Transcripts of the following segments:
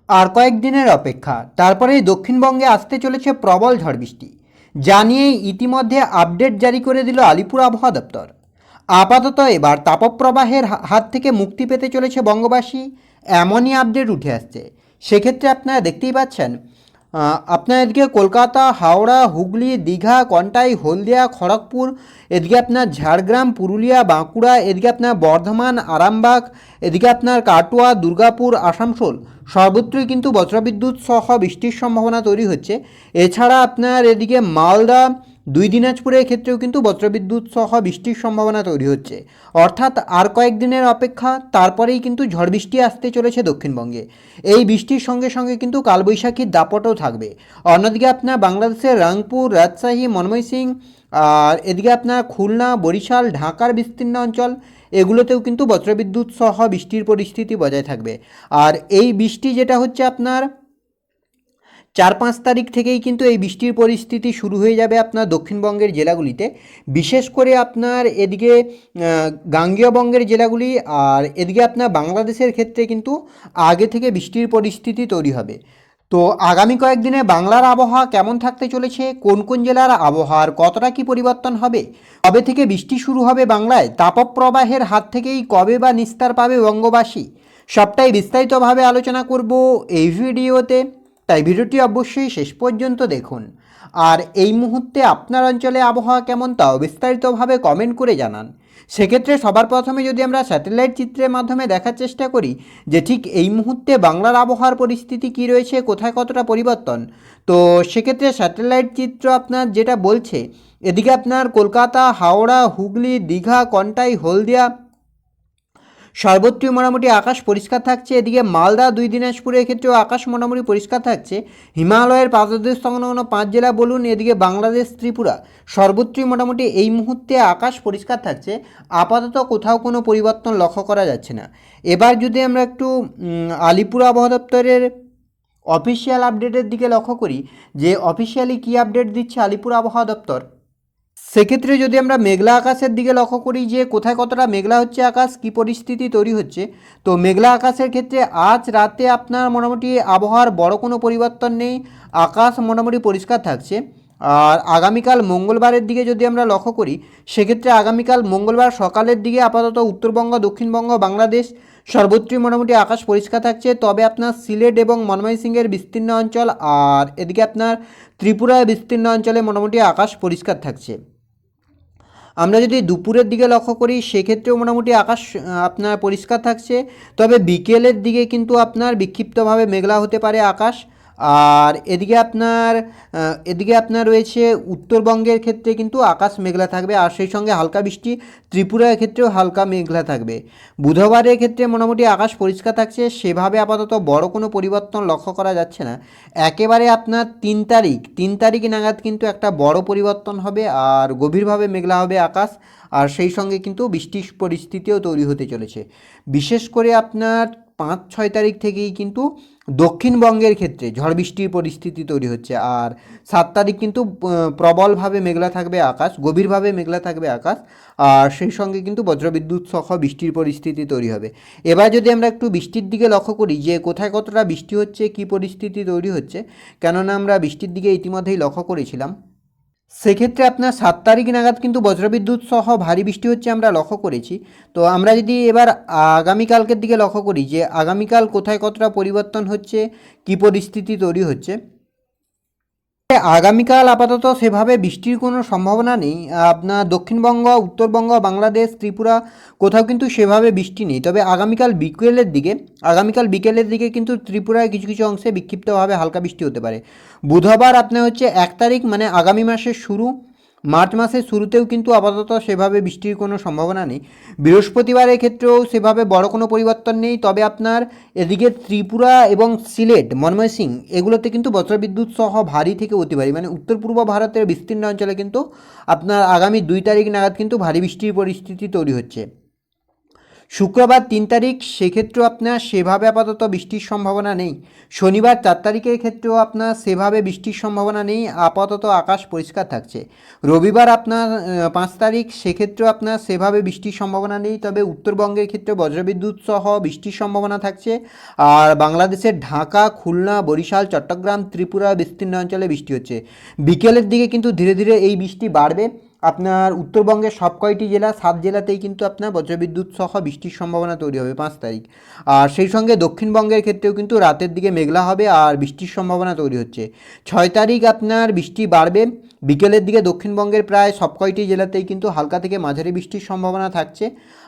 আর কয়েকদিনের অপেক্ষা, তারপরেই দক্ষিণবঙ্গে আসতে চলেছে প্রবল ঝড় বৃষ্টি। যা নিয়ে ইতিমধ্যে আপডেট জারি করে দিল আলিপুর আবহাওয়া দপ্তর। আপাতত এবার তাপপ্রবাহের হাত থেকে মুক্তি পেতে চলেছে বঙ্গবাসী, এমনই আপডেট উঠে আসছে। সেক্ষেত্রে আপনারা দেখতেই পাচ্ছেন, আপনার এদিকে কলকাতা, হাওড়া, হুগলি, দীঘা, কন্টাই, হলদিয়া, খড়গপুর, এদিকে আপনার ঝাড়গ্রাম, পুরুলিয়া, বাঁকুড়া, এদিকে আপনার বর্ধমান, আরামবাগ, এদিকে আপনার কাটোয়া, দুর্গাপুর, আসানসোল, সর্বত্রই কিন্তু বজ্রবিদ্যুৎ সহ বৃষ্টির সম্ভাবনা তৈরি হচ্ছে। এছাড়া আপনার এদিকে মালদা, দুই দিনাজপুরের ক্ষেত্রেও কিন্তু বজ্রবিদ্যুৎ সহ বৃষ্টির সম্ভাবনা তৈরি হচ্ছে। অর্থাৎ আর কয়েকদিনের অপেক্ষা, তারপরেই কিন্তু ঝড় বৃষ্টি আসতে চলেছে দক্ষিণবঙ্গে। এই বৃষ্টির সঙ্গে সঙ্গে কিন্তু কালবৈশাখীর দাপটও থাকবে। অন্যদিকে আপনার বাংলাদেশের রংপুর, রাজশাহী, ময়মনসিংহ, আর এদিকে আপনার খুলনা, বরিশাল, ঢাকার বিস্তীর্ণ অঞ্চল, এগুলোতেও কিন্তু বজ্রবিদ্যুৎ সহ বৃষ্টির পরিস্থিতি বজায় থাকবে। আর এই বৃষ্টি যেটা হচ্ছে আপনার 4-5 তারিখ থেকেই কিন্তু এই বৃষ্টির পরিস্থিতি শুরু হয়ে যাবে আপনার দক্ষিণবঙ্গের জেলাগুলিতে। বিশেষ করে আপনার এদিকে গাঙ্গেয় বঙ্গের জেলাগুলি, আর এদিকে আপনার বাংলাদেশের ক্ষেত্রে কিন্তু আগে থেকে বৃষ্টির পরিস্থিতি তৈরি হবে। তো আগামী কয়েকদিনে বাংলার আবহাওয়া কেমন থাকতে চলেছে, কোন কোন জেলার আবহাওয়ার কতটা কি পরিবর্তন হবে, কবে থেকে বৃষ্টি শুরু হবে বাংলায়, তাপপ্রবাহের হাত থেকেই কবে বা নিস্তার পাবে বঙ্গবাসী, সবটাই বিস্তারিতভাবে আলোচনা করব এই ভিডিওতে। তাই ভিডিওটি অবশ্যই শেষ পর্যন্ত দেখুন। আর এই মুহূর্তে আপনার অঞ্চলে আবহাওয়া কেমন তাও বিস্তারিতভাবে কমেন্ট করে জানান। সেক্ষেত্রে সবার প্রথমে যদি আমরা স্যাটেলাইট চিত্রের মাধ্যমে দেখার চেষ্টা করি যে ঠিক এই মুহূর্তে বাংলার আবহাওয়ার পরিস্থিতি কী রয়েছে, কোথায় কতটা পরিবর্তন, তো সেক্ষেত্রে স্যাটেলাইট চিত্র আপনার যেটা বলছে, এদিকে আপনার কলকাতা, হাওড়া, হুগলি, দীঘা, কন্টাই, হলদিয়া, সর্বত্রই মোটামুটি আকাশ পরিষ্কার থাকছে। এদিকে মালদা, দুই দিনাজপুরের ক্ষেত্রেও আকাশ মোটামুটি পরিষ্কার থাকছে। হিমালয়ের পাদদেশ সংলগ্ন 5 জেলা বলুন, এদিকে বাংলাদেশ, ত্রিপুরা, সর্বত্রই মোটামুটি এই মুহূর্তে আকাশ পরিষ্কার থাকছে। আপাতত কোথাও কোনো পরিবর্তন লক্ষ্য করা যাচ্ছে না। এবার যদি আমরা একটু আলিপুর আবহাওয়া দপ্তরের অফিসিয়াল আপডেটের দিকে লক্ষ্য করি, যে অফিসিয়ালি কী আপডেট দিচ্ছে আলিপুর আবহাওয়া দপ্তর, সেক্ষেত্রে যদি আমরা মেঘলা আকাশের দিকে লক্ষ্য করি যে কোথায় কতটা মেঘলা হচ্ছে আকাশ, কী পরিস্থিতি তৈরি হচ্ছে, তো মেঘলা আকাশের ক্ষেত্রে আজ রাতে আপনার মোটামুটি আবহাওয়ার বড় কোনো পরিবর্তন নেই, আকাশ মোটামুটি পরিষ্কার থাকছে। আর আগামীকাল মঙ্গলবারের দিকে যদি আমরা লক্ষ্য করি, সেক্ষেত্রে আগামীকাল মঙ্গলবার সকালের দিকে আপাতত উত্তরবঙ্গ, দক্ষিণবঙ্গ, বাংলাদেশ সর্বত্রই মোটামুটি আকাশ পরিষ্কার থাকছে। তবে আপনার সিলেট এবং ময়মনসিংহের বিস্তীর্ণ অঞ্চল, আর এদিকে আপনার ত্রিপুরার বিস্তীর্ণ অঞ্চলে মোটামুটি আকাশ পরিষ্কার থাকছে। আমরা যদি দুপুরের দিকে লক্ষ্য করি, সেক্ষেত্রেও মোটামুটি আকাশ আপনার পরিষ্কার থাকছে। তবে বিকেলের দিকে কিন্তু আপনার বিক্ষিপ্তভাবে মেঘলা হতে পারে আকাশ। আর এদিকে আপনার রয়েছে উত্তরবঙ্গের ক্ষেত্রে কিন্তু আকাশ মেঘলা থাকবে, আর সেই সঙ্গে হালকা বৃষ্টি। ত্রিপুরার ক্ষেত্রেও হালকা মেঘলা থাকবে। বুধবারের ক্ষেত্রে মোটামুটি আকাশ পরিষ্কার থাকছে, সেভাবে আপাতত বড় কোনো পরিবর্তন লক্ষ্য করা যাচ্ছে না। একেবারে আপনার 3 তারিখ নাগাদ কিন্তু একটা বড় পরিবর্তন হবে, আর গভীরভাবে মেঘলা হবে আকাশ, আর সেই সঙ্গে কিন্তু বৃষ্টির পরিস্থিতিও তৈরি হতে চলেছে। বিশেষ করে আপনার 5-6 তারিখ থেকেই কিন্তু দক্ষিণবঙ্গের ক্ষেত্রে ঝড় বৃষ্টির পরিস্থিতি তৈরি হচ্ছে। আর 7 তারিখ কিন্তু প্রবলভাবে মেঘলা থাকবে আকাশ, গভীরভাবে মেঘলা থাকবে আকাশ, আর সেই সঙ্গে কিন্তু বজ্রবিদ্যুৎ সহ বৃষ্টির পরিস্থিতি তৈরি হবে। এবার যদি আমরা একটু বৃষ্টির দিকে লক্ষ্য করি যে কোথায় কতটা বৃষ্টি হচ্ছে, কী পরিস্থিতি তৈরি হচ্ছে, কেননা আমরা বৃষ্টির দিকে ইতিমধ্যেই লক্ষ্য করেছিলাম। সেক্ষেত্রে আপনার 7 তারিখ নাগাদ কিন্তু বজ্রবিদ্যুৎ সহ ভারী বৃষ্টি হচ্ছে আমরা লক্ষ্য করেছি। তো আমরা যদি এবার আগামীকালকের দিকে লক্ষ্য করি যে আগামীকাল কোথায় কতটা পরিবর্তন হচ্ছে, কী পরিস্থিতি তৈরি হচ্ছে, আগামীকাল আপাতত সেভাবে বৃষ্টির কোনো সম্ভাবনা নেই। আপনার দক্ষিণবঙ্গ, উত্তরবঙ্গ, বাংলাদেশ, ত্রিপুরা কোথাও কিন্তু সেভাবে বৃষ্টি নেই। তবে আগামীকাল বিকেলের দিকে কিন্তু ত্রিপুরায় কিছু কিছু অংশে বিক্ষিপ্তভাবে হালকা বৃষ্টি হতে পারে। বুধবার আপনার হচ্ছে 1 তারিখ, মানে আগামী মাসের শুরু, মার্চ মাসের শুরুতেও কিন্তু আপাতত সেভাবে বৃষ্টির কোনো সম্ভাবনা নেই। বৃহস্পতিবারের ক্ষেত্রেও সেভাবে বড় কোনো পরিবর্তন নেই। তবে আপনার এদিকে ত্রিপুরা এবং সিলেট, ময়মনসিংহ, এগুলোতে কিন্তু বজ্রবিদ্যুৎ সহ ভারী থেকে অতি ভারী, মানে উত্তর পূর্ব ভারতের বিস্তীর্ণ অঞ্চলে কিন্তু আপনার আগামী 2 তারিখ নাগাদ কিন্তু ভারী বৃষ্টির পরিস্থিতি তৈরি হচ্ছে। শুক্রবার 3 তারিখ সেক্ষেত্রেও আপনার সেভাবে আপাতত বৃষ্টির সম্ভাবনা নেই। শনিবার 4 তারিখের ক্ষেত্রেও আপনার সেভাবে বৃষ্টির সম্ভাবনা নেই, আপাতত আকাশ পরিষ্কার থাকছে। রবিবার আপনার 5 তারিখ সেক্ষেত্রেও আপনার সেভাবে বৃষ্টির সম্ভাবনা নেই, তবে উত্তরবঙ্গের ক্ষেত্রে বজ্রবিদ্যুৎ সহ বৃষ্টির সম্ভাবনা থাকছে। আর বাংলাদেশের ঢাকা, খুলনা, বরিশাল, চট্টগ্রাম, ত্রিপুরা বিস্তীর্ণ অঞ্চলে বৃষ্টি হচ্ছে। বিকেলের দিকে কিন্তু ধীরে ধীরে এই বৃষ্টি বাড়বে। আপনার উত্তরবঙ্গের সব কয়টি জেলা, 7 জেলাতেই কিন্তু আপনার বজ্রবিদ্যুৎ সহ বৃষ্টির সম্ভাবনা তৈরি হবে 5 তারিখ। আর সেই সঙ্গে দক্ষিণবঙ্গের ক্ষেত্রেও কিন্তু রাতের দিকে মেঘলা হবে আর বৃষ্টির সম্ভাবনা তৈরি হচ্ছে। 6 তারিখ আপনার বৃষ্টি বাড়বে। বিকেলের দিকে দক্ষিণবঙ্গের প্রায় সব কয়টি জেলাতেই কিন্তু হালকা থেকে মাঝারি বৃষ্টির সম্ভাবনা থাকছে।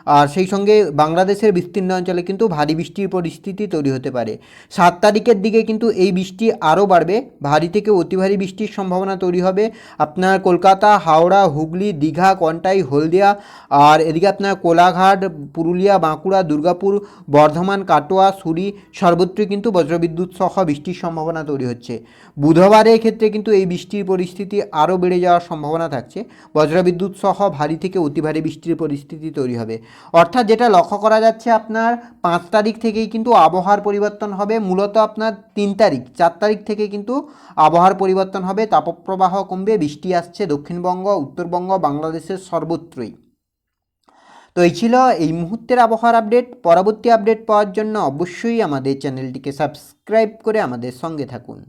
আর সেই সঙ্গে বাংলাদেশের বিস্তীর্ণ অঞ্চলে কিন্তু ভারী বৃষ্টির পরিস্থিতি তৈরি হতে পারে। 7 তারিখের দিকে কিন্তু এই বৃষ্টি আরও বাড়বে, ভারী থেকে অতি ভারী বৃষ্টির সম্ভাবনা তৈরি হবে আপনার কলকাতা, হাওড়া, হুগলি, দীঘা, কন্টাই, হলদিয়া, আর এদিকে আপনার কোলাঘাট, পুরুলিয়া, বাঁকুড়া, দুর্গাপুর, বর্ধমান, কাটোয়া, সুরি, সর্বত্রই কিন্তু বজ্রবিদ্যুৎ সহ বৃষ্টির সম্ভাবনা তৈরি হচ্ছে। বুধবারের ক্ষেত্রে কিন্তু এই বৃষ্টির পরিস্থিতি আরও বেড়ে যাওয়ার সম্ভাবনা থাকছে, বজ্রবিদ্যুৎ সহ ভারী থেকে অতি ভারী বৃষ্টির পরিস্থিতি তৈরি হবে। অর্থাৎ যেটা লক্ষ্য করা যাচ্ছে আপনার 5 তারিখ থেকেই কিন্তু আবহাওয়ার পরিবর্তন হবে, মূলত আপনার 3 তারিখ 4 তারিখ থেকে কিন্তু আবহাওয়ার পরিবর্তন হবে, তাপপ্রবাহ কমবে, বৃষ্টি আসছে দক্ষিণবঙ্গ, উত্তরবঙ্গ, বাংলাদেশের সর্বত্রই। তো এই ছিল এই মুহূর্তের আবহাওয়ার আপডেট। পরবর্তী আপডেট পাওয়ার জন্য অবশ্যই আমাদের চ্যানেলটিকে সাবস্ক্রাইব করে আমাদের সঙ্গে থাকুন।